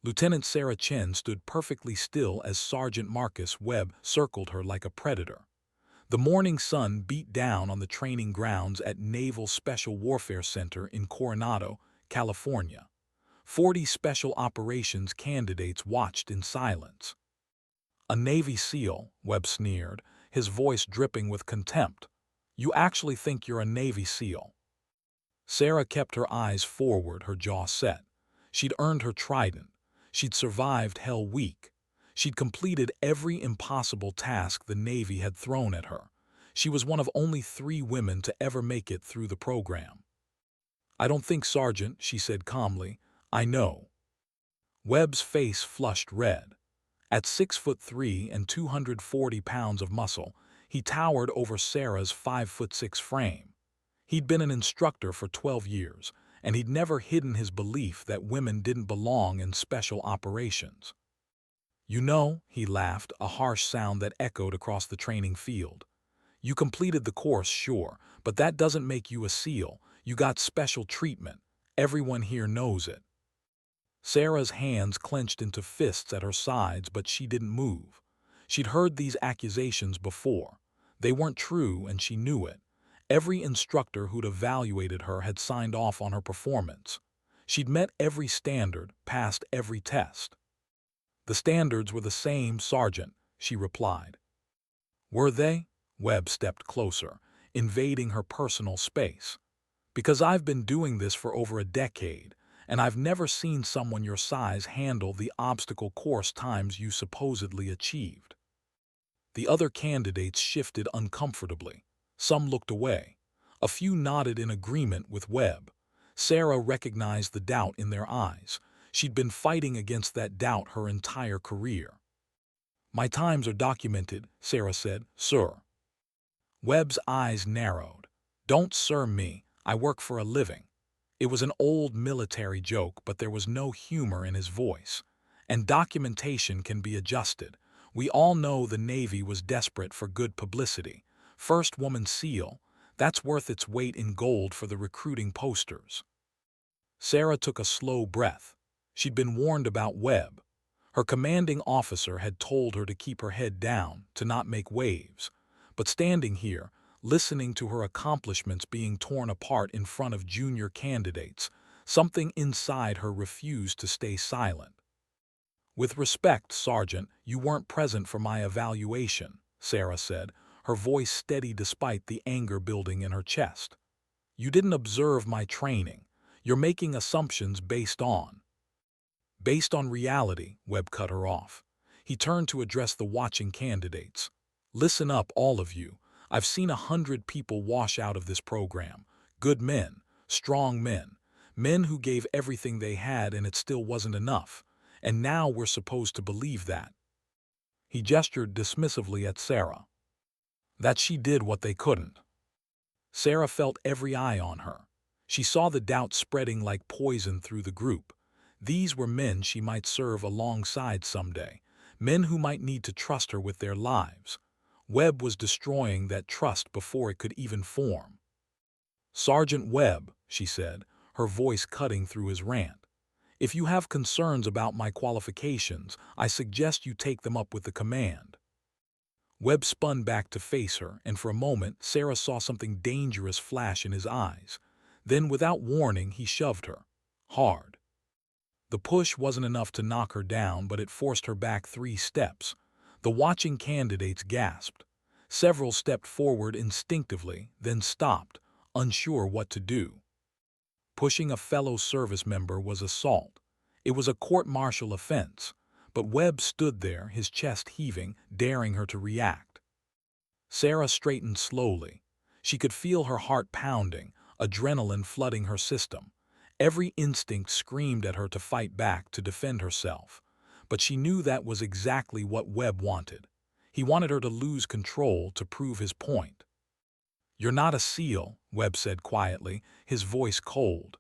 Lieutenant Sarah Chen stood perfectly still as Sergeant Marcus Webb circled her like a predator. The morning sun beat down on the training grounds at Naval Special Warfare Center in Coronado, California. 40 special operations candidates watched in silence. "A Navy SEAL," Webb sneered, his voice dripping with contempt. "You actually think you're a Navy SEAL?" Sarah kept her eyes forward, her jaw set. She'd earned her trident. She'd survived Hell Week. She'd completed every impossible task the Navy had thrown at her. She was one of only 3 women to ever make it through the program. "I don't think, Sergeant," she said calmly. "I know." Webb's face flushed red. At 6'3" and 240 pounds of muscle, he towered over Sarah's 5'6" frame. He'd been an instructor for 12 years, and he'd never hidden his belief that women didn't belong in special operations. "You know," he laughed, a harsh sound that echoed across the training field. "You completed the course, sure, but that doesn't make you a SEAL. You got special treatment. Everyone here knows it." Sarah's hands clenched into fists at her sides, but she didn't move. She'd heard these accusations before. They weren't true, and she knew it. Every instructor who'd evaluated her had signed off on her performance. She'd met every standard, passed every test. "The standards were the same, Sergeant," she replied. "Were they?" Webb stepped closer, invading her personal space. "Because I've been doing this for over a decade, and I've never seen someone your size handle the obstacle course times you supposedly achieved." The other candidates shifted uncomfortably. Some looked away. A few nodded in agreement with Webb. Sarah recognized the doubt in their eyes. She'd been fighting against that doubt her entire career. "My times are documented," Sarah said, "sir." Webb's eyes narrowed. "Don't sir me, I work for a living." It was an old military joke, but there was no humor in his voice. "And documentation can be adjusted. We all know the Navy was desperate for good publicity. First woman SEAL, that's worth its weight in gold for the recruiting posters." Sarah took a slow breath. She'd been warned about Webb. Her commanding officer had told her to keep her head down, to not make waves. But standing here, listening to her accomplishments being torn apart in front of junior candidates, something inside her refused to stay silent. "With respect, Sergeant, you weren't present for my evaluation," Sarah said, her voice steady despite the anger building in her chest. "You didn't observe my training. You're making assumptions based on reality," Webb cut her off. He turned to address the watching candidates. "Listen up, all of you. I've seen 100 people wash out of this program. Good men, strong men, men who gave everything they had and it still wasn't enough. And now we're supposed to believe that." He gestured dismissively at Sarah. "That she did what they couldn't." Sarah felt every eye on her. She saw the doubt spreading like poison through the group. These were men she might serve alongside someday, men who might need to trust her with their lives. Webb was destroying that trust before it could even form. "Sergeant Webb," she said, her voice cutting through his rant, "if you have concerns about my qualifications, I suggest you take them up with the command." Webb spun back to face her, and for a moment Sarah saw something dangerous flash in his eyes. Then, without warning, he shoved her. Hard. The push wasn't enough to knock her down, but it forced her back 3 steps. The watching candidates gasped. Several stepped forward instinctively, then stopped, unsure what to do. Pushing a fellow service member was assault. It was a court-martial offense, but Webb stood there, his chest heaving, daring her to react. Sarah straightened slowly. She could feel her heart pounding, adrenaline flooding her system. Every instinct screamed at her to fight back, to defend herself. But she knew that was exactly what Webb wanted. He wanted her to lose control, to prove his point. "You're not a SEAL," Webb said quietly, his voice cold.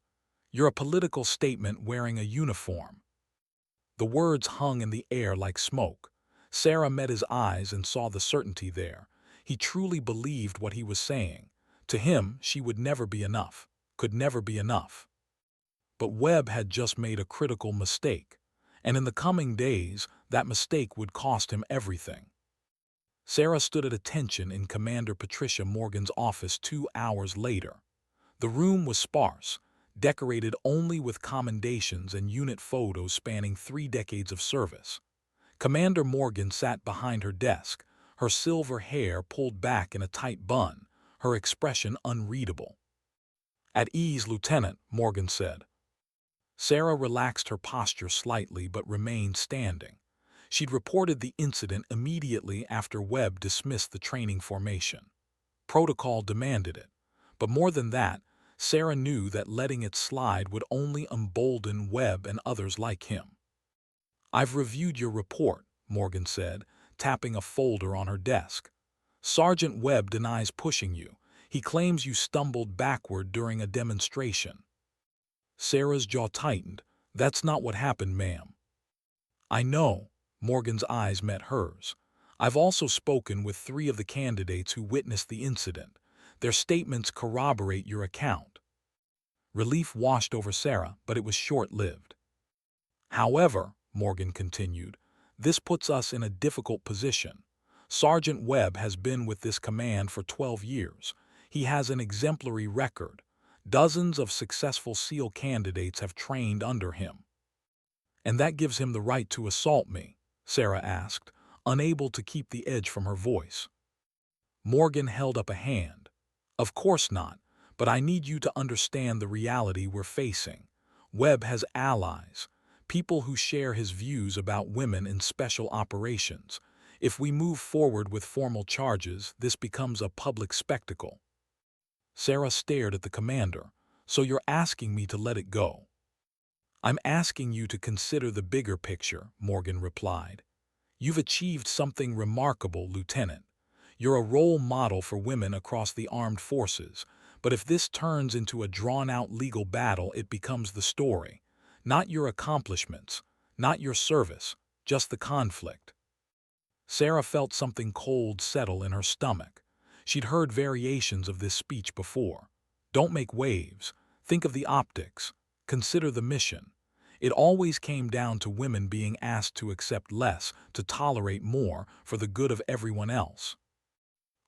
"You're a political statement wearing a uniform." The words hung in the air like smoke. Sarah met his eyes and saw the certainty there. He truly believed what he was saying. To him, she would never be enough, could never be enough. But Webb had just made a critical mistake. And in the coming days, that mistake would cost him everything. Sarah stood at attention in Commander Patricia Morgan's office 2 hours later. The room was sparse, decorated only with commendations and unit photos spanning 3 decades of service. Commander Morgan sat behind her desk, her silver hair pulled back in a tight bun, her expression unreadable. "At ease, Lieutenant," Morgan said. Sarah relaxed her posture slightly but remained standing. She'd reported the incident immediately after Webb dismissed the training formation. Protocol demanded it. But more than that, Sarah knew that letting it slide would only embolden Webb and others like him. "I've reviewed your report," Morgan said, tapping a folder on her desk. "Sergeant Webb denies pushing you. He claims you stumbled backward during a demonstration." Sarah's jaw tightened. "That's not what happened, ma'am." "I know." Morgan's eyes met hers. "I've also spoken with 3 of the candidates who witnessed the incident. Their statements corroborate your account." Relief washed over Sarah, but it was short-lived. "However," Morgan continued, "this puts us in a difficult position. Sergeant Webb has been with this command for 12 years. He has an exemplary record. Dozens of successful SEAL candidates have trained under him." "And that gives him the right to assault me?" Sarah asked, unable to keep the edge from her voice. Morgan held up a hand. "Of course not, but I need you to understand the reality we're facing. Webb has allies, people who share his views about women in special operations. If we move forward with formal charges, this becomes a public spectacle." Sarah stared at the commander. "So you're asking me to let it go?" "I'm asking you to consider the bigger picture," Morgan replied. "You've achieved something remarkable, Lieutenant. You're a role model for women across the armed forces, but if this turns into a drawn-out legal battle, it becomes the story. Not your accomplishments, not your service, just the conflict." Sarah felt something cold settle in her stomach. She'd heard variations of this speech before. Don't make waves. Think of the optics. Consider the mission. It always came down to women being asked to accept less, to tolerate more, for the good of everyone else.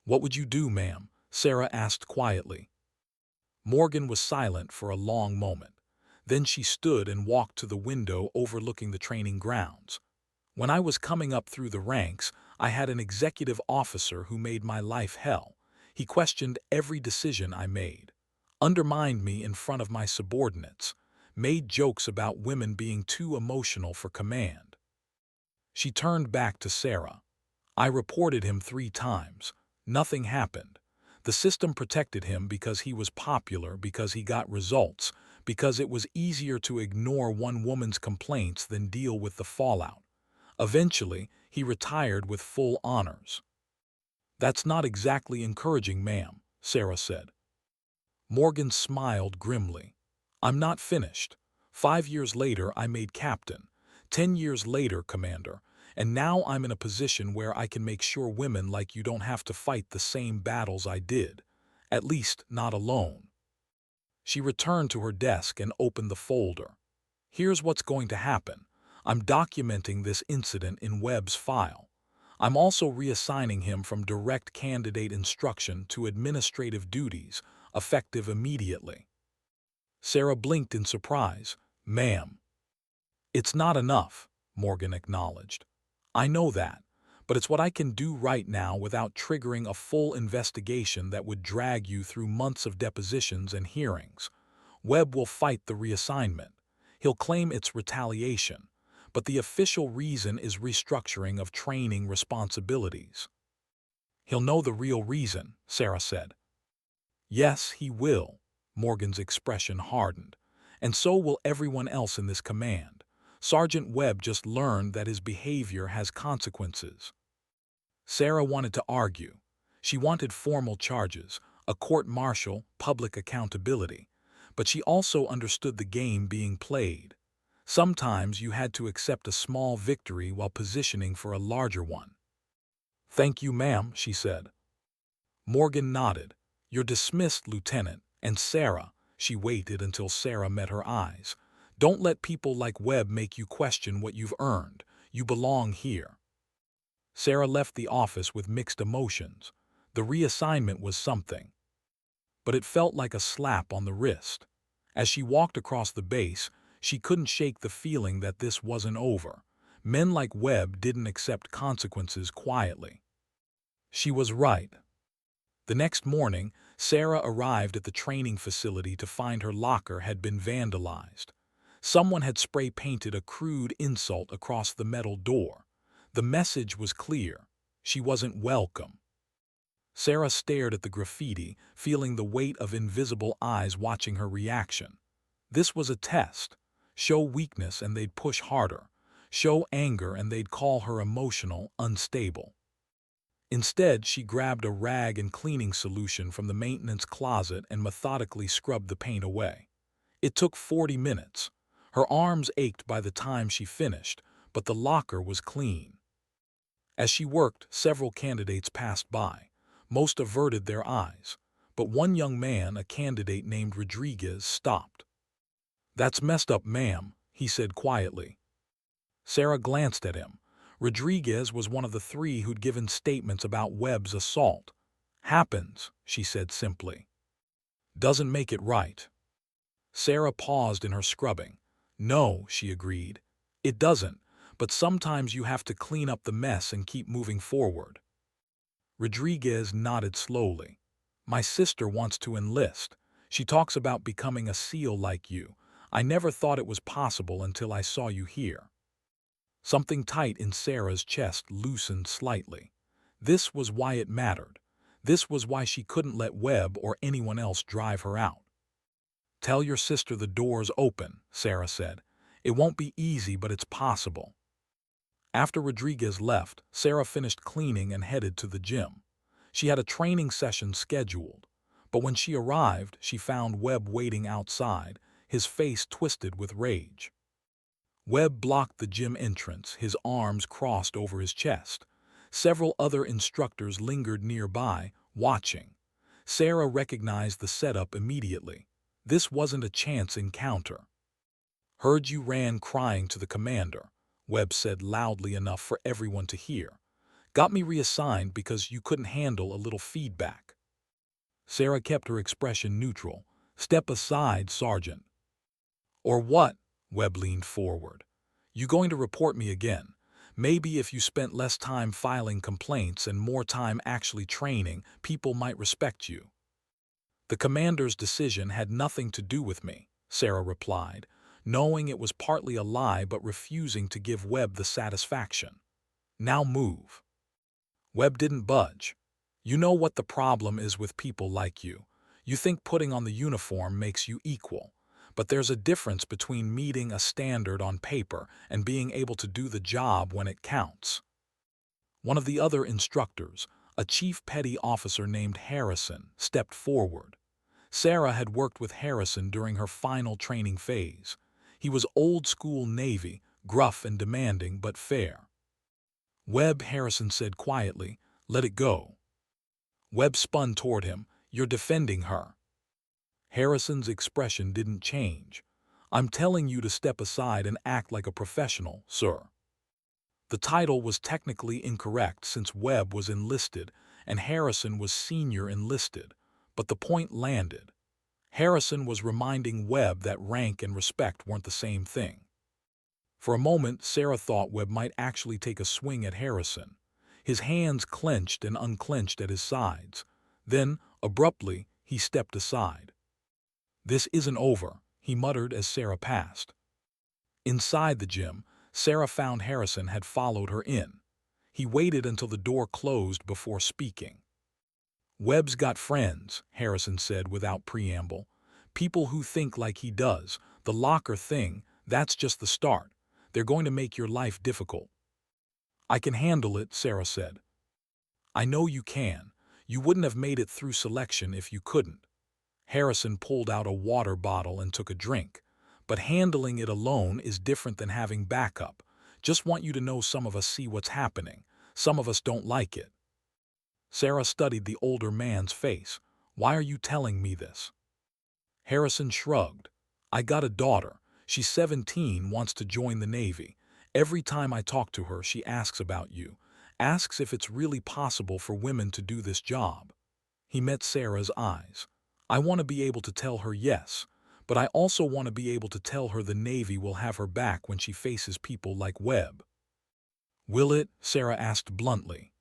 "What would you do, ma'am?" Sarah asked quietly. Morgan was silent for a long moment. Then she stood and walked to the window overlooking the training grounds. "When I was coming up through the ranks, I had an executive officer who made my life hell. He questioned every decision I made, undermined me in front of my subordinates, made jokes about women being too emotional for command." She turned back to Sarah. "I reported him 3 times. Nothing happened. The system protected him because he was popular, because he got results, because it was easier to ignore one woman's complaints than deal with the fallout. Eventually, he retired with full honors." "That's not exactly encouraging, ma'am," Sarah said. Morgan smiled grimly. "I'm not finished. 5 years later, I made captain. 10 years later, commander. And now I'm in a position where I can make sure women like you don't have to fight the same battles I did. At least, not alone." She returned to her desk and opened the folder. "Here's what's going to happen. I'm documenting this incident in Webb's file. I'm also reassigning him from direct candidate instruction to administrative duties, effective immediately." Sarah blinked in surprise. "Ma'am." "It's not enough," Morgan acknowledged. "I know that, but it's what I can do right now without triggering a full investigation that would drag you through months of depositions and hearings. Webb will fight the reassignment. He'll claim it's retaliation, but the official reason is restructuring of training responsibilities." "He'll know the real reason," Sarah said. "Yes, he will." Morgan's expression hardened. "And so will everyone else in this command. Sergeant Webb just learned that his behavior has consequences." Sarah wanted to argue. She wanted formal charges, a court-martial, public accountability. But she also understood the game being played. Sometimes you had to accept a small victory while positioning for a larger one. "Thank you, ma'am," she said. Morgan nodded. "You're dismissed, Lieutenant." And Sarah, she waited until Sarah met her eyes, Don't let people like Webb make you question what you've earned. You belong here. Sarah left the office with mixed emotions. The reassignment was something, but it felt like a slap on the wrist. As she walked across the base, she couldn't shake the feeling that this wasn't over. Men like Webb didn't accept consequences quietly. She was right. The next morning, Sarah arrived at the training facility to find her locker had been vandalized. Someone had spray-painted a crude insult across the metal door. The message was clear. She wasn't welcome. Sarah stared at the graffiti, feeling the weight of invisible eyes watching her reaction. This was a test. Show weakness and they'd push harder. Show anger and they'd call her emotional, unstable. Instead, she grabbed a rag and cleaning solution from the maintenance closet and methodically scrubbed the paint away. It took 40 minutes. Her arms ached by the time she finished, but the locker was clean. As she worked, several candidates passed by. Most averted their eyes, but one young man, a candidate named Rodriguez, stopped. "That's messed up, ma'am," he said quietly. Sarah glanced at him. Rodriguez was one of the three who'd given statements about Webb's assault. "Happens," she said simply. "Doesn't make it right." Sarah paused in her scrubbing. "No," she agreed. "It doesn't, but sometimes you have to clean up the mess and keep moving forward." Rodriguez nodded slowly. "My sister wants to enlist. She talks about becoming a SEAL like you. I never thought it was possible until I saw you here." Something tight in Sarah's chest loosened slightly. This was why it mattered. This was why she couldn't let Webb or anyone else drive her out. "Tell your sister the door's open," Sarah said. "It won't be easy, but it's possible." After Rodriguez left, Sarah finished cleaning and headed to the gym. She had a training session scheduled, but when she arrived, she found Webb waiting outside, his face twisted with rage. Webb blocked the gym entrance, his arms crossed over his chest. Several other instructors lingered nearby, watching. Sarah recognized the setup immediately. This wasn't a chance encounter. "Heard you ran crying to the commander," Webb said loudly enough for everyone to hear. "Got me reassigned because you couldn't handle a little feedback." Sarah kept her expression neutral. "Step aside, Sergeant." "Or what?" Webb leaned forward. "You going to report me again? Maybe if you spent less time filing complaints and more time actually training, people might respect you." "The commander's decision had nothing to do with me," Sarah replied, knowing it was partly a lie but refusing to give Webb the satisfaction. "Now move." Webb didn't budge. "You know what the problem is with people like you. You think putting on the uniform makes you equal. But there's a difference between meeting a standard on paper and being able to do the job when it counts." One of the other instructors, a chief petty officer named Harrison, stepped forward. Sarah had worked with Harrison during her final training phase. He was old-school Navy, gruff and demanding but fair. "Webb," Harrison said quietly, "let it go." Webb spun toward him. "You're defending her." Harrison's expression didn't change. "I'm telling you to step aside and act like a professional, sir." The title was technically incorrect since Webb was enlisted and Harrison was senior enlisted, but the point landed. Harrison was reminding Webb that rank and respect weren't the same thing. For a moment, Sarah thought Webb might actually take a swing at Harrison. His hands clenched and unclenched at his sides. Then, abruptly, he stepped aside. "This isn't over," he muttered as Sarah passed. Inside the gym, Sarah found Harrison had followed her in. He waited until the door closed before speaking. "Webb's got friends," Harrison said without preamble. "People who think like he does. The locker thing, that's just the start. They're going to make your life difficult." "I can handle it," Sarah said. "I know you can. You wouldn't have made it through selection if you couldn't." Harrison pulled out a water bottle and took a drink. "But handling it alone is different than having backup. Just want you to know some of us see what's happening. Some of us don't like it." Sarah studied the older man's face. "Why are you telling me this?" Harrison shrugged. "I got a daughter. She's 17, wants to join the Navy. Every time I talk to her, she asks about you, asks if it's really possible for women to do this job. He met Sarah's eyes. I want to be able to tell her yes, but I also want to be able to tell her the Navy will have her back when she faces people like Webb. Will it? Sarah asked bluntly.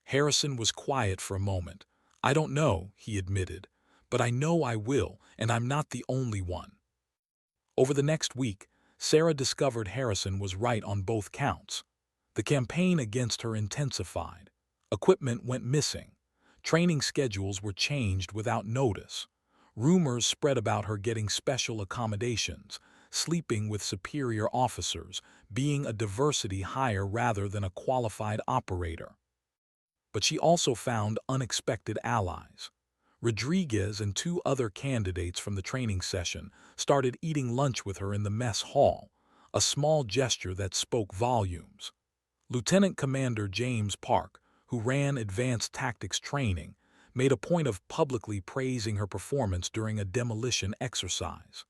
Harrison was quiet for a moment. I don't know, he admitted, but I know I will, and I'm not the only one. Over the next week, Sarah discovered Harrison was right on both counts. The campaign against her intensified. Equipment went missing. Training schedules were changed without notice. Rumors spread about her getting special accommodations, sleeping with superior officers, being a diversity hire rather than a qualified operator. But she also found unexpected allies. Rodriguez and two other candidates from the training session started eating lunch with her in the mess hall, a small gesture that spoke volumes. Lieutenant Commander James Park, who ran advanced tactics training, made a point of publicly praising her performance during a demolition exercise.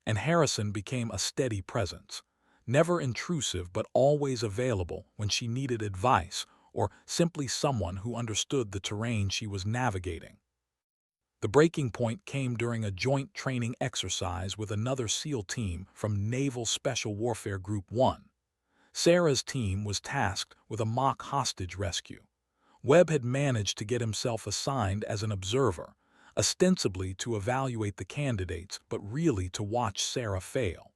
And Harrison became a steady presence, never intrusive but always available when she needed advice or simply someone who understood the terrain she was navigating. The breaking point came during a joint training exercise with another SEAL team from Naval Special Warfare Group 1. Sarah's team was tasked with a mock hostage rescue. Webb had managed to get himself assigned as an observer, ostensibly to evaluate the candidates but really to watch Sarah fail.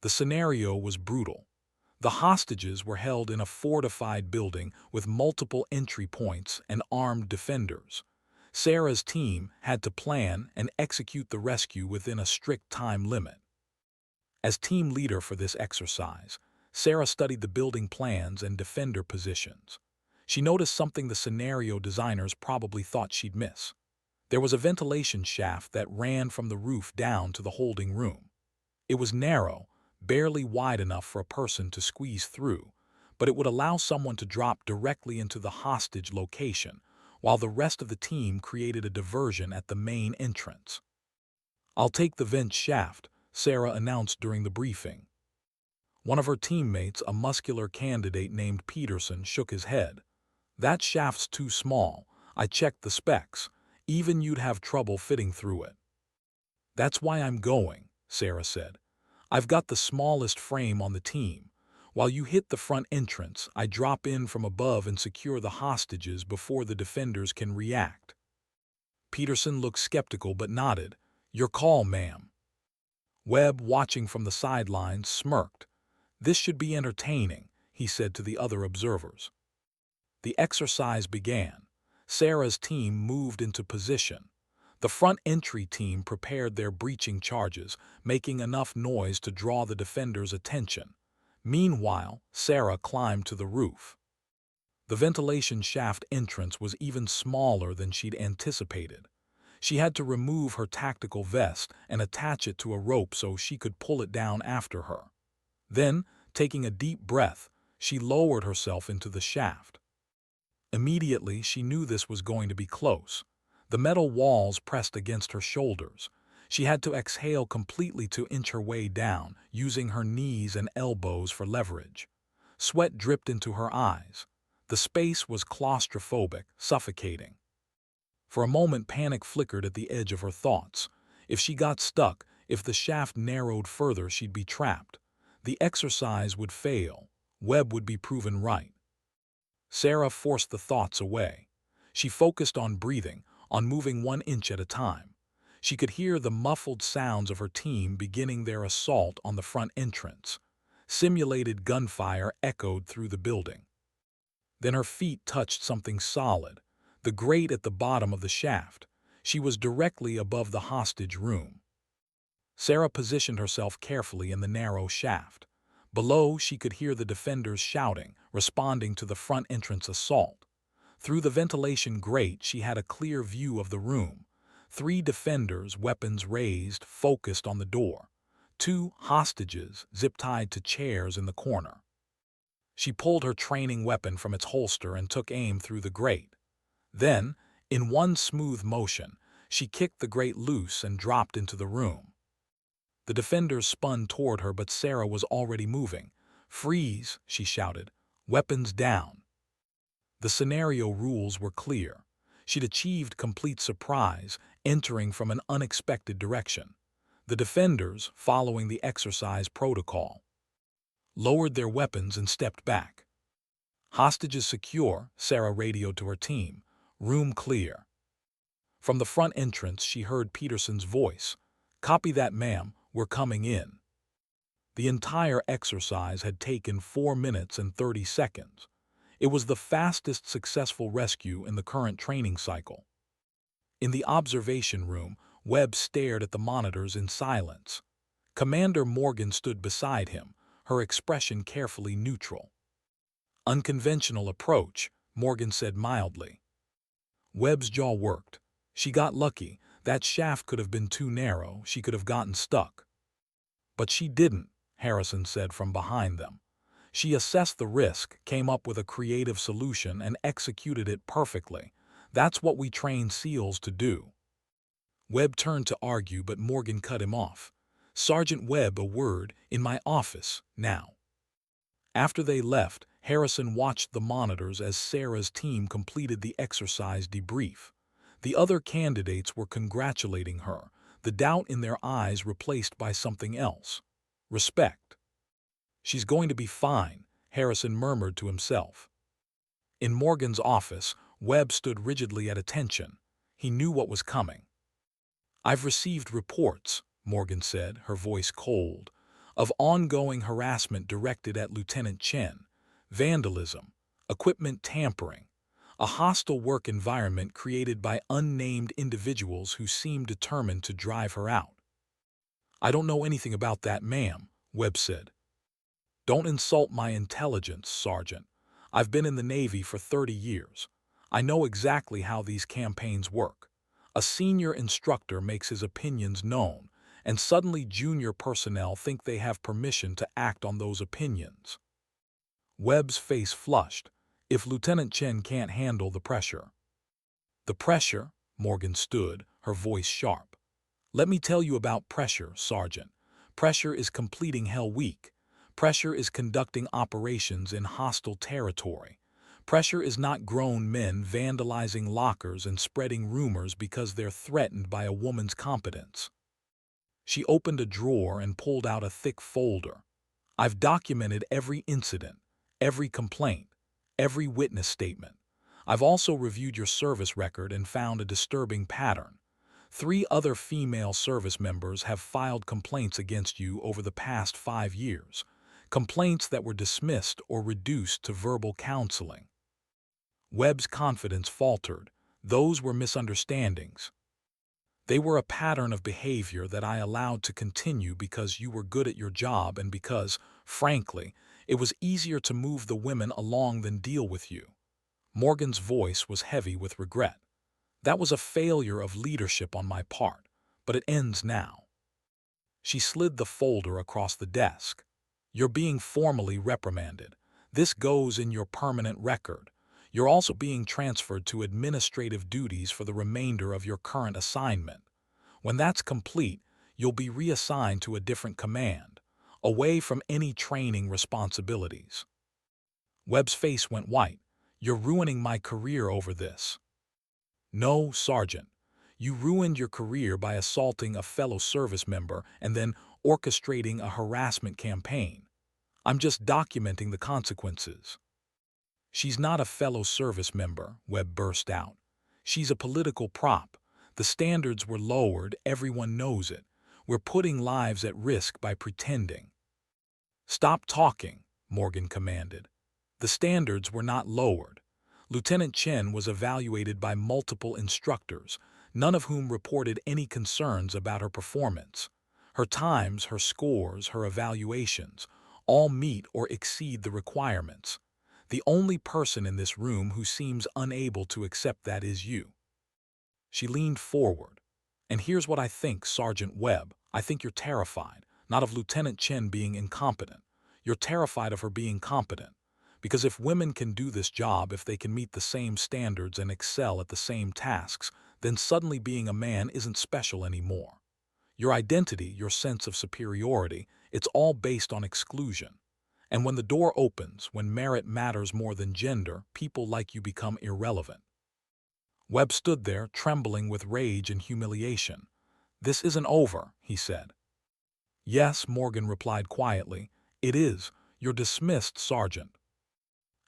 The scenario was brutal. The hostages were held in a fortified building with multiple entry points and armed defenders. Sarah's team had to plan and execute the rescue within a strict time limit. As team leader for this exercise, Sarah studied the building plans and defender positions. She noticed something the scenario designers probably thought she'd miss. There was a ventilation shaft that ran from the roof down to the holding room. It was narrow, barely wide enough for a person to squeeze through, but it would allow someone to drop directly into the hostage location, while the rest of the team created a diversion at the main entrance. "I'll take the vent shaft," Sarah announced during the briefing. One of her teammates, a muscular candidate named Peterson, shook his head. "That shaft's too small. I checked the specs. Even you'd have trouble fitting through it." "That's why I'm going," Sarah said. "I've got the smallest frame on the team. While you hit the front entrance, I drop in from above and secure the hostages before the defenders can react." Peterson looked skeptical but nodded. "Your call, ma'am." Webb, watching from the sidelines, smirked. "This should be entertaining," he said to the other observers. The exercise began. Sarah's team moved into position. The front entry team prepared their breaching charges, making enough noise to draw the defenders' attention. Meanwhile, Sarah climbed to the roof. The ventilation shaft entrance was even smaller than she'd anticipated. She had to remove her tactical vest and attach it to a rope so she could pull it down after her. Then, taking a deep breath, she lowered herself into the shaft. Immediately, she knew this was going to be close. The metal walls pressed against her shoulders. She had to exhale completely to inch her way down, using her knees and elbows for leverage. Sweat dripped into her eyes. The space was claustrophobic, suffocating. For a moment, panic flickered at the edge of her thoughts. If she got stuck, if the shaft narrowed further, she'd be trapped. The exercise would fail. Webb would be proven right. Sarah forced the thoughts away. She focused on breathing, on moving 1 inch at a time. She could hear the muffled sounds of her team beginning their assault on the front entrance. Simulated gunfire echoed through the building. Then her feet touched something solid, the grate at the bottom of the shaft. She was directly above the hostage room. Sarah positioned herself carefully in the narrow shaft. Below, she could hear the defenders shouting, responding to the front entrance assault. Through the ventilation grate, she had a clear view of the room. 3 defenders, weapons raised, focused on the door. 2 hostages, zip-tied to chairs in the corner. She pulled her training weapon from its holster and took aim through the grate. Then, in one smooth motion, she kicked the grate loose and dropped into the room. The defenders spun toward her, but Sarah was already moving. "Freeze!" she shouted. "Weapons down!" The scenario rules were clear. She'd achieved complete surprise, entering from an unexpected direction. The defenders, following the exercise protocol, lowered their weapons and stepped back. "Hostages secure," Sarah radioed to her team. "Room clear." From the front entrance, she heard Peterson's voice. "Copy that, ma'am. We're coming in." The entire exercise had taken 4 minutes and 30 seconds. It was the fastest successful rescue in the current training cycle. In the observation room, Webb stared at the monitors in silence. Commander Morgan stood beside him, her expression carefully neutral. "Unconventional approach," Morgan said mildly. Webb's jaw worked. She got lucky. That shaft could have been too narrow. She could have gotten stuck. "But she didn't," Harrison said from behind them. "She assessed the risk, came up with a creative solution, and executed it perfectly. That's what we train SEALs to do." Webb turned to argue, but Morgan cut him off. "Sergeant Webb, a word, in my office, now." After they left, Harrison watched the monitors as Sarah's team completed the exercise debrief. The other candidates were congratulating her, the doubt in their eyes replaced by something else: respect. "She's going to be fine," Harrison murmured to himself. In Morgan's office, Webb stood rigidly at attention. He knew what was coming. "I've received reports," Morgan said, her voice cold, "of ongoing harassment directed at Lieutenant Chen, vandalism, equipment tampering, a hostile work environment created by unnamed individuals who seem determined to drive her out." "I don't know anything about that, ma'am," Webb said. "Don't insult my intelligence, Sergeant. I've been in the Navy for 30 years. I know exactly how these campaigns work. A senior instructor makes his opinions known, and suddenly junior personnel think they have permission to act on those opinions." Webb's face flushed. "If Lieutenant Chen can't handle the pressure." "The pressure?" Morgan stood, her voice sharp. "Let me tell you about pressure, Sergeant. Pressure is completing Hell Week. Pressure is conducting operations in hostile territory. Pressure is not grown men vandalizing lockers and spreading rumors because they're threatened by a woman's competence." She opened a drawer and pulled out a thick folder. "I've documented every incident, every complaint, every witness statement. I've also reviewed your service record and found a disturbing pattern. 3 other female service members have filed complaints against you over the past 5 years. Complaints that were dismissed or reduced to verbal counseling." Webb's confidence faltered. "Those were misunderstandings. They were a pattern of behavior that I allowed to continue because you were good at your job and because, frankly, it was easier to move the women along than deal with you." Morgan's voice was heavy with regret. "That was a failure of leadership on my part, but it ends now." She slid the folder across the desk. "You're being formally reprimanded. This goes in your permanent record. You're also being transferred to administrative duties for the remainder of your current assignment. When that's complete, you'll be reassigned to a different command, away from any training responsibilities." Webb's face went white. "You're ruining my career over this." "No, Sergeant. You ruined your career by assaulting a fellow service member and then orchestrating a harassment campaign. I'm just documenting the consequences." "She's not a fellow service member," Webb burst out. "She's a political prop. The standards were lowered, everyone knows it. We're putting lives at risk by pretending." "Stop talking," Morgan commanded. "The standards were not lowered. Lieutenant Chen was evaluated by multiple instructors, none of whom reported any concerns about her performance. Her times, her scores, her evaluations, all meet or exceed the requirements. The only person in this room who seems unable to accept that is you." She leaned forward. "And here's what I think, Sergeant Webb. I think you're terrified, not of Lieutenant Chen being incompetent. You're terrified of her being competent. Because if women can do this job, if they can meet the same standards and excel at the same tasks, then suddenly being a man isn't special anymore. Your identity, your sense of superiority, it's all based on exclusion. And when the door opens, when merit matters more than gender, people like you become irrelevant. Webb stood there, trembling with rage and humiliation. "This isn't over," he said. "Yes," Morgan replied quietly. "It is. You're dismissed, Sergeant."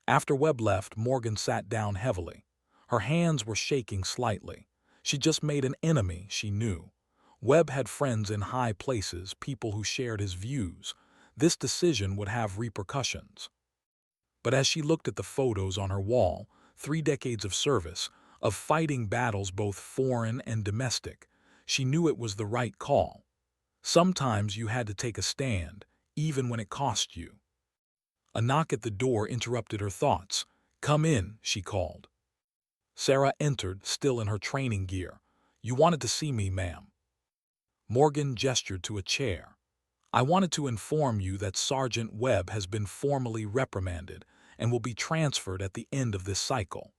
After Webb left, Morgan sat down heavily. Her hands were shaking slightly. She just made an enemy, she knew. Webb had friends in high places, people who shared his views. This decision would have repercussions. But as she looked at the photos on her wall, 3 decades of service, of fighting battles both foreign and domestic, she knew it was the right call. Sometimes you had to take a stand, even when it cost you. A knock at the door interrupted her thoughts. "Come in," she called. Sarah entered, still in her training gear. "You wanted to see me, ma'am." Morgan gestured to a chair. "I wanted to inform you that Sergeant Webb has been formally reprimanded and will be transferred at the end of this cycle."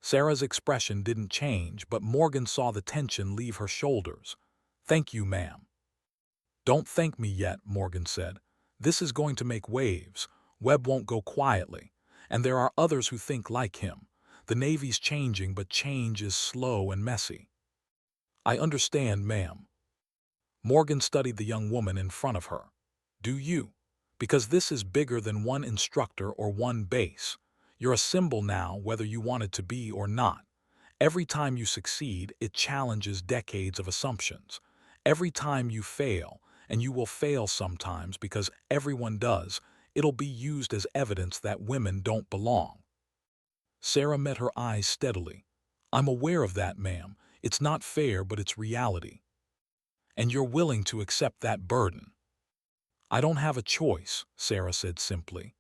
Sarah's expression didn't change, but Morgan saw the tension leave her shoulders. "Thank you, ma'am." "Don't thank me yet," Morgan said. "This is going to make waves. Webb won't go quietly. And there are others who think like him. The Navy's changing, but change is slow and messy." "I understand, ma'am." Morgan studied the young woman in front of her. "Do you? Because this is bigger than one instructor or one base. You're a symbol now, whether you wanted to be or not. Every time you succeed, it challenges decades of assumptions. Every time you fail, and you will fail sometimes because everyone does, it'll be used as evidence that women don't belong." Sarah met her eyes steadily. "I'm aware of that, ma'am. It's not fair, but it's reality. And you're willing to accept that burden." "I don't have a choice," Sarah said simply.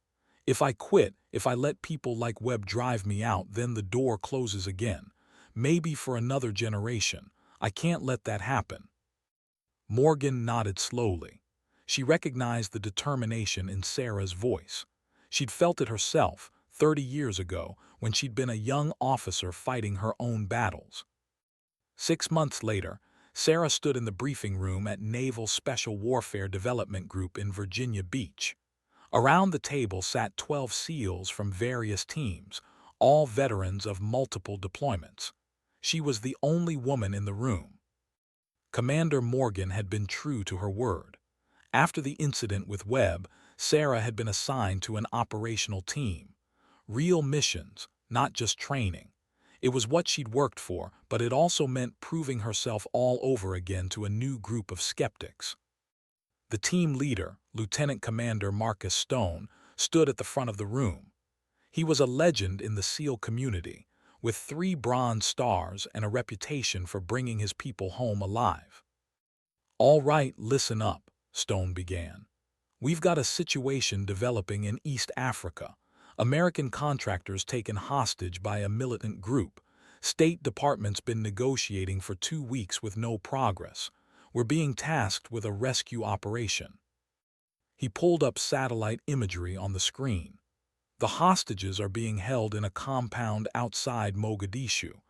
"If I quit, if I let people like Webb drive me out, then the door closes again. Maybe for another generation. I can't let that happen." Morgan nodded slowly. She recognized the determination in Sarah's voice. She'd felt it herself, 30 years ago, when she'd been a young officer fighting her own battles. 6 months later, Sarah stood in the briefing room at Naval Special Warfare Development Group in Virginia Beach. Around the table sat 12 SEALs from various teams, all veterans of multiple deployments. She was the only woman in the room. Commander Morgan had been true to her word. After the incident with Webb, Sarah had been assigned to an operational team. Real missions, not just training. It was what she'd worked for, but it also meant proving herself all over again to a new group of skeptics. The team leader, Lieutenant Commander Marcus Stone, stood at the front of the room. He was a legend in the SEAL community, with 3 Bronze Stars and a reputation for bringing his people home alive. "All right, listen up," Stone began. "We've got a situation developing in East Africa. American contractors taken hostage by a militant group. State Department's been negotiating for 2 weeks with no progress. We're being tasked with a rescue operation." He pulled up satellite imagery on the screen. The hostages are being held in a compound outside Mogadishu.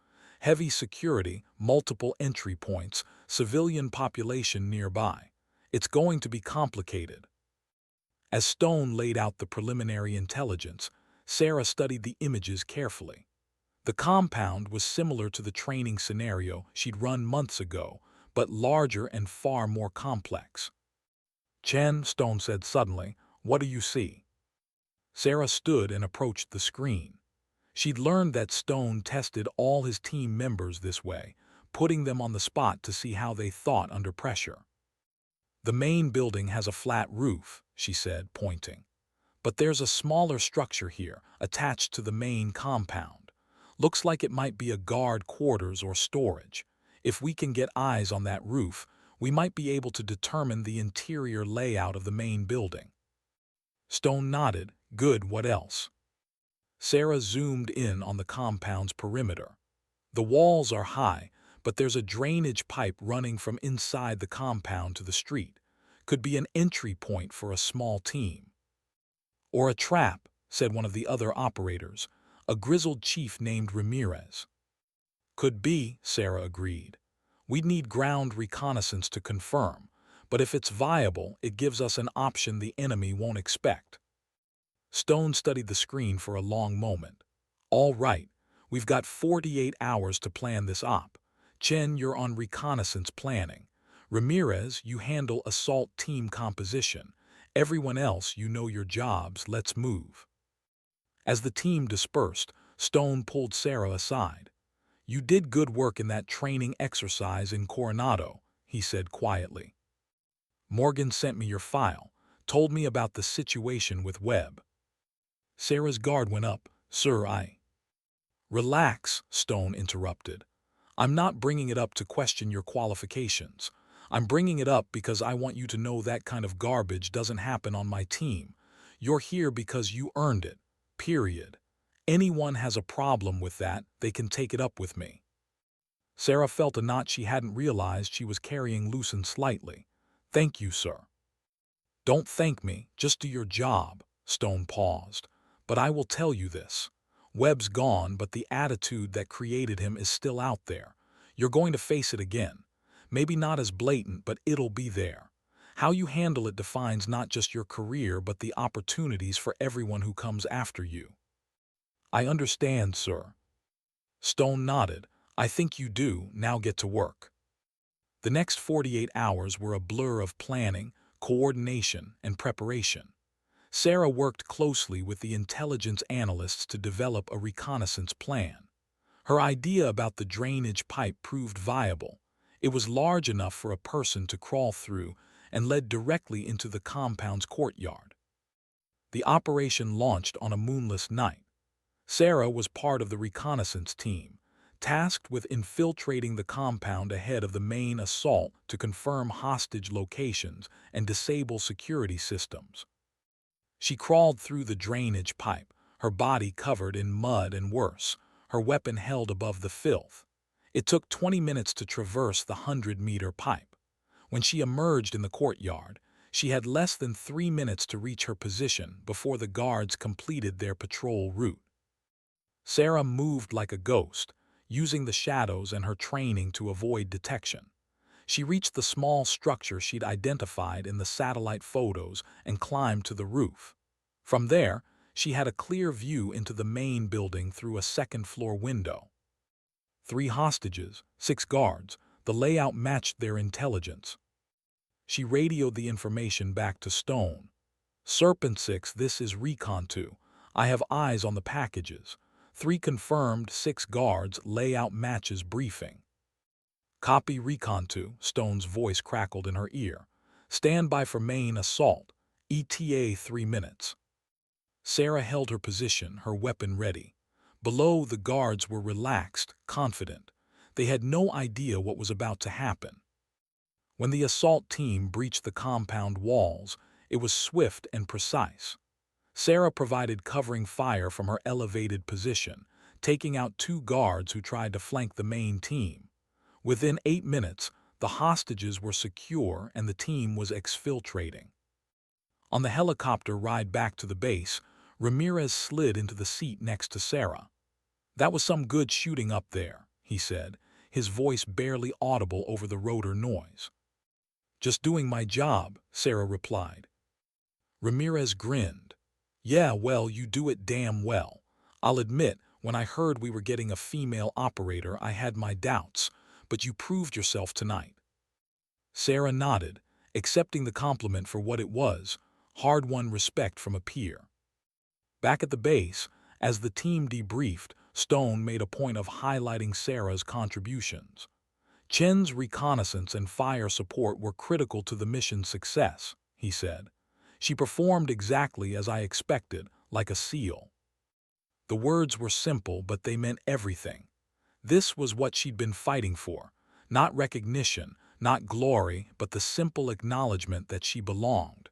Heavy security, multiple entry points, civilian population nearby. It's going to be complicated. As Stone laid out the preliminary intelligence, Sarah studied the images carefully. The compound was similar to the training scenario she'd run months ago, but larger and far more complex. "Chen," Stone said suddenly, "what do you see?" Sarah stood and approached the screen. She'd learned that Stone tested all his team members this way, putting them on the spot to see how they thought under pressure. "The main building has a flat roof," she said, pointing. "But there's a smaller structure here, attached to the main compound. Looks like it might be a guard quarters or storage. If we can get eyes on that roof, we might be able to determine the interior layout of the main building." Stone nodded. "Good, what else?" Sarah zoomed in on the compound's perimeter. The walls are high, but there's a drainage pipe running from inside the compound to the street. Could be an entry point for a small team. "Or a trap," said one of the other operators, a grizzled chief named Ramirez. "Could be," Sarah agreed. We'd need ground reconnaissance to confirm, but if it's viable, it gives us an option the enemy won't expect. Stone studied the screen for a long moment. All right, we've got 48 hours to plan this op. Chen, you're on reconnaissance planning. Ramirez, you handle assault team composition. Everyone else, you know your jobs, let's move. As the team dispersed, Stone pulled Sarah aside. You did good work in that training exercise in Coronado, he said quietly. Morgan sent me your file, told me about the situation with Webb. Sarah's guard went up. Sir, Relax, Stone interrupted. I'm not bringing it up to question your qualifications. I'm bringing it up because I want you to know that kind of garbage doesn't happen on my team. You're here because you earned it. Period. Anyone has a problem with that, they can take it up with me. Sarah felt a knot she hadn't realized she was carrying loosened slightly. Thank you, sir. Don't thank me, just do your job. Stone paused. But I will tell you this. Webb's gone, but the attitude that created him is still out there. You're going to face it again. Maybe not as blatant, but it'll be there. How you handle it defines not just your career, but the opportunities for everyone who comes after you. I understand, sir. Stone nodded. I think you do. Now get to work. The next 48 hours were a blur of planning, coordination, and preparation. Sarah worked closely with the intelligence analysts to develop a reconnaissance plan. Her idea about the drainage pipe proved viable. It was large enough for a person to crawl through and led directly into the compound's courtyard. The operation launched on a moonless night. Sarah was part of the reconnaissance team, tasked with infiltrating the compound ahead of the main assault to confirm hostage locations and disable security systems. She crawled through the drainage pipe, her body covered in mud and worse, her weapon held above the filth. It took 20 minutes to traverse the 100-meter pipe. When she emerged in the courtyard, she had less than 3 minutes to reach her position before the guards completed their patrol route. Sarah moved like a ghost, using the shadows and her training to avoid detection. She reached the small structure she'd identified in the satellite photos and climbed to the roof. From there, she had a clear view into the main building through a second-floor window. 3 hostages, 6 guards, the layout matched their intelligence. She radioed the information back to Stone. Serpent 6, this is Recon 2. I have eyes on the packages. 3 confirmed, 6 guards, layout matches briefing. Copy Recon 2, Stone's voice crackled in her ear. Stand by for main assault. ETA 3 minutes. Sarah held her position, her weapon ready. Below, the guards were relaxed, confident. They had no idea what was about to happen. When the assault team breached the compound walls, it was swift and precise. Sarah provided covering fire from her elevated position, taking out 2 guards who tried to flank the main team. Within 8 minutes, the hostages were secure and the team was exfiltrating. On the helicopter ride back to the base, Ramirez slid into the seat next to Sarah. That was some good shooting up there, he said, his voice barely audible over the rotor noise. Just doing my job, Sarah replied. Ramirez grinned. Yeah, well, you do it damn well. I'll admit, when I heard we were getting a female operator, I had my doubts, but you proved yourself tonight. Sarah nodded, accepting the compliment for what it was, hard-won respect from a peer. Back at the base, as the team debriefed, Stone made a point of highlighting Sarah's contributions. Chen's reconnaissance and fire support were critical to the mission's success, he said. She performed exactly as I expected, like a SEAL. The words were simple, but they meant everything. This was what she'd been fighting for, not recognition, not glory, but the simple acknowledgement that she belonged.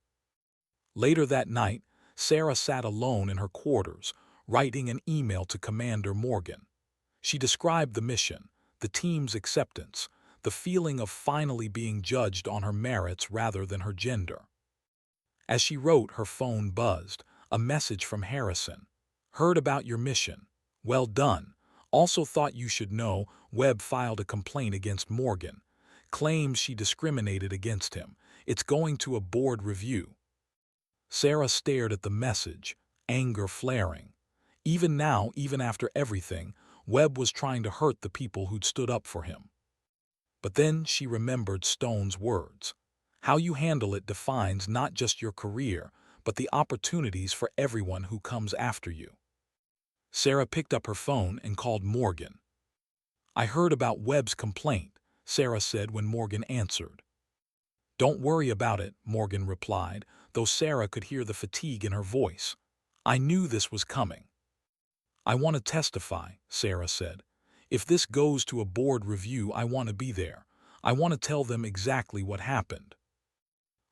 Later that night, Sarah sat alone in her quarters, writing an email to Commander Morgan. She described the mission, the team's acceptance, the feeling of finally being judged on her merits rather than her gender. As she wrote, her phone buzzed, a message from Harrison. Heard about your mission. Well done. Also thought you should know, Webb filed a complaint against Morgan. claims she discriminated against him. It's going to a board review. Sarah stared at the message, anger flaring. Even now, even after everything, Webb was trying to hurt the people who'd stood up for him. But then she remembered Stone's words. How you handle it defines not just your career, but the opportunities for everyone who comes after you. Sarah picked up her phone and called Morgan. I heard about Webb's complaint, Sarah said when Morgan answered. Don't worry about it, Morgan replied, though Sarah could hear the fatigue in her voice. I knew this was coming. I want to testify, Sarah said. If this goes to a board review, I want to be there. I want to tell them exactly what happened.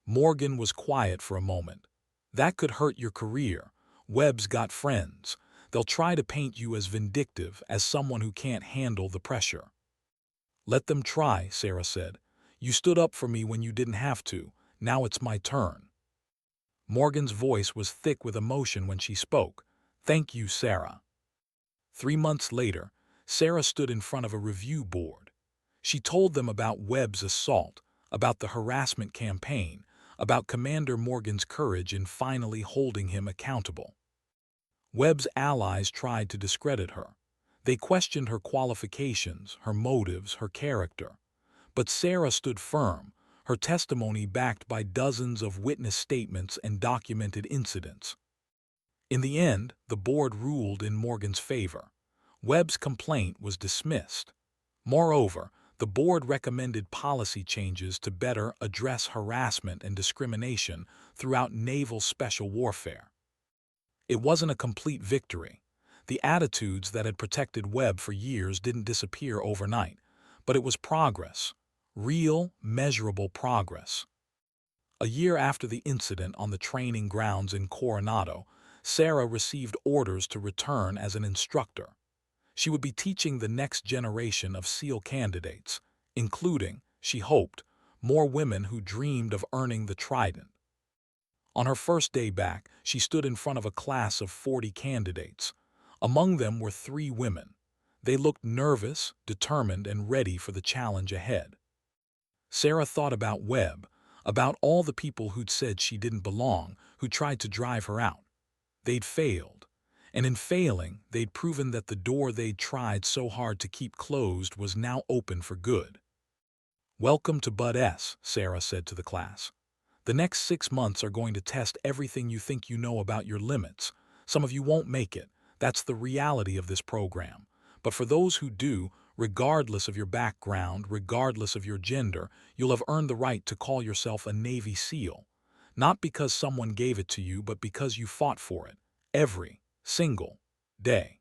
Morgan was quiet for a moment. That could hurt your career. Webb's got friends. They'll try to paint you as vindictive, as someone who can't handle the pressure. Let them try, Sarah said. You stood up for me when you didn't have to. Now it's my turn. Morgan's voice was thick with emotion when she spoke. Thank you, Sarah. 3 months later, Sarah stood in front of a review board. She told them about Webb's assault, about the harassment campaign, about Commander Morgan's courage in finally holding him accountable. Webb's allies tried to discredit her. They questioned her qualifications, her motives, her character. But Sarah stood firm, her testimony backed by dozens of witness statements and documented incidents. In the end, the board ruled in Morgan's favor. Webb's complaint was dismissed. Moreover, the board recommended policy changes to better address harassment and discrimination throughout naval special warfare. It wasn't a complete victory. The attitudes that had protected Webb for years didn't disappear overnight, but it was progress, real, measurable progress. A year after the incident on the training grounds in Coronado, Sarah received orders to return as an instructor. She would be teaching the next generation of SEAL candidates, including, she hoped, more women who dreamed of earning the trident. On her first day back, she stood in front of a class of 40 candidates. Among them were 3 women. They looked nervous, determined, and ready for the challenge ahead. Sarah thought about Webb, about all the people who'd said she didn't belong, who tried to drive her out. They'd failed. And in failing, they'd proven that the door they'd tried so hard to keep closed was now open for good. Welcome to Bud S, Sarah said to the class. The next 6 months are going to test everything you think you know about your limits. Some of you won't make it. That's the reality of this program. But for those who do, regardless of your background, regardless of your gender, you'll have earned the right to call yourself a Navy SEAL. Not because someone gave it to you, but because you fought for it. Every single day.